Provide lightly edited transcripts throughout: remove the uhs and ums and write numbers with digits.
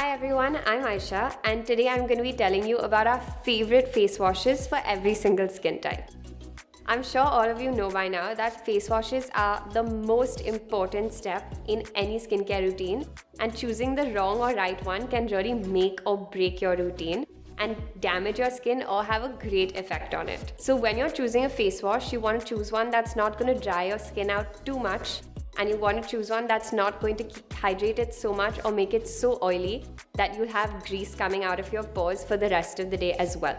Hi everyone, I'm Aisha and today I'm going to be telling you about our favorite face washes for every single skin type. I'm sure all of you know by now that face washes are the most important step in any skincare routine, and choosing the wrong or right one can really make or break your routine and damage your skin or have a great effect on it. So when you're choosing a face wash, you want to choose one that's not going to dry your skin out too much, and you want to choose one that's not going to hydrate it so much or make it so oily that you'll have grease coming out of your pores for the rest of the day as well.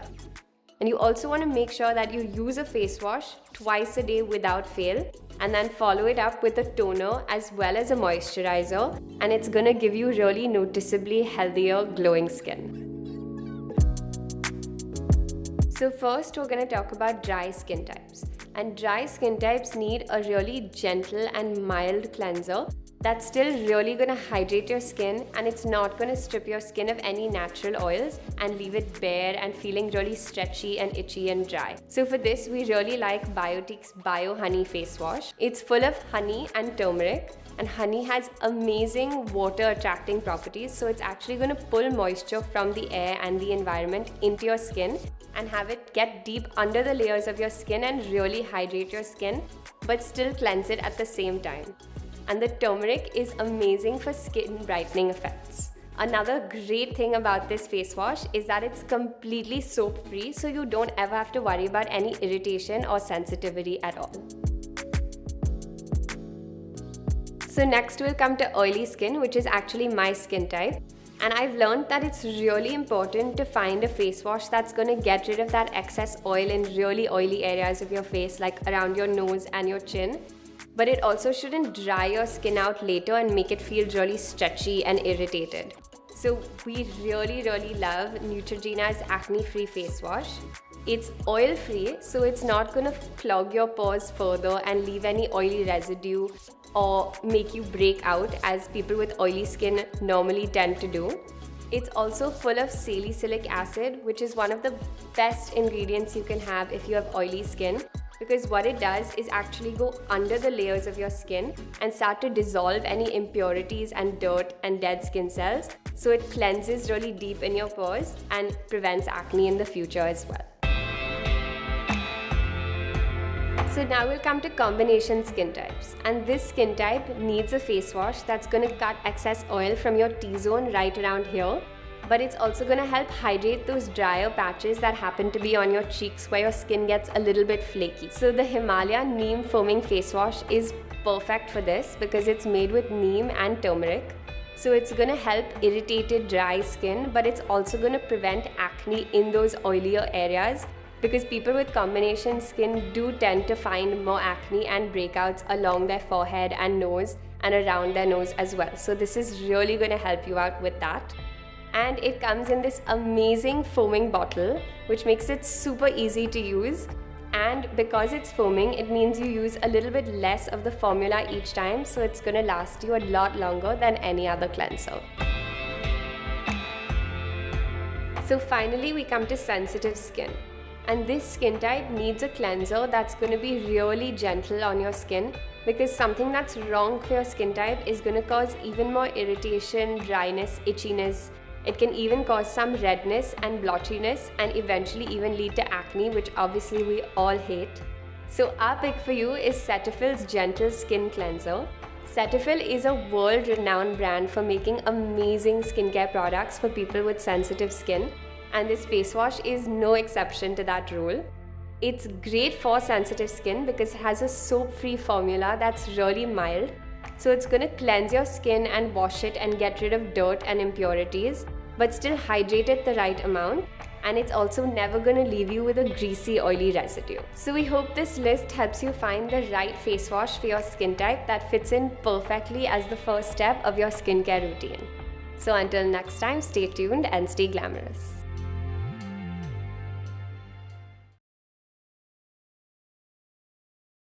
And you also want to make sure that you use a face wash twice a day without fail, and then follow it up with a toner as well as a moisturizer, and it's going to give you really noticeably healthier, glowing skin. So first we're going to talk about dry skin types. And dry skin types need a really gentle and mild cleanser that's still really going to hydrate your skin, and it's not going to strip your skin of any natural oils and leave it bare and feeling really stretchy and itchy and dry. So for this, we really like Biotique's Bio Honey Face Wash. It's full of honey and turmeric, and honey has amazing water attracting properties, so it's actually going to pull moisture from the air and the environment into your skin and have it get deep under the layers of your skin and really hydrate your skin, but still cleanse it at the same time. And the turmeric is amazing for skin brightening effects. Another great thing about this face wash is that it's completely soap free, so you don't ever have to worry about any irritation or sensitivity at all. So next we'll come to oily skin, which is actually my skin type. And I've learned that it's really important to find a face wash that's going to get rid of that excess oil in really oily areas of your face, like around your nose and your chin. But it also shouldn't dry your skin out later and make it feel really stretchy and irritated. So we really love Neutrogena's acne-free face wash. It's oil-free, so it's not going to clog your pores further and leave any oily residue or make you break out as people with oily skin normally tend to do. It's also full of salicylic acid, which is one of the best ingredients you can have if you have oily skin, because what it does is actually go under the layers of your skin and start to dissolve any impurities and dirt and dead skin cells. So it cleanses really deep in your pores and prevents acne in the future as well. So now we'll come to combination skin types, and this skin type needs a face wash that's going to cut excess oil from your T-zone right around here, but it's also going to help hydrate those drier patches that happen to be on your cheeks where your skin gets a little bit flaky. So the Himalaya Neem Foaming Face Wash is perfect for this because it's made with neem and turmeric. So it's going to help irritated dry skin, but it's also going to prevent acne in those oilier areas, because people with combination skin do tend to find more acne and breakouts along their forehead and nose and around their nose as well. So this is really going to help you out with that. And it comes in this amazing foaming bottle, which makes it super easy to use. And because it's foaming, it means you use a little bit less of the formula each time, so it's going to last you a lot longer than any other cleanser. So finally we come to sensitive skin. And this skin type needs a cleanser that's going to be really gentle on your skin, because something that's wrong for your skin type is going to cause even more irritation, dryness, itchiness. It can even cause some redness and blotchiness and eventually even lead to acne, which obviously we all hate. So our pick for you is Cetaphil's Gentle Skin Cleanser. Cetaphil is a world-renowned brand for making amazing skincare products for people with sensitive skin, and this face wash is no exception to that rule. It's great for sensitive skin because it has a soap-free formula that's really mild. So it's going to cleanse your skin and wash it and get rid of dirt and impurities, but still hydrate it the right amount. And it's also never going to leave you with a greasy, oily residue. So we hope this list helps you find the right face wash for your skin type that fits in perfectly as the first step of your skincare routine. So until next time, stay tuned and stay glamorous.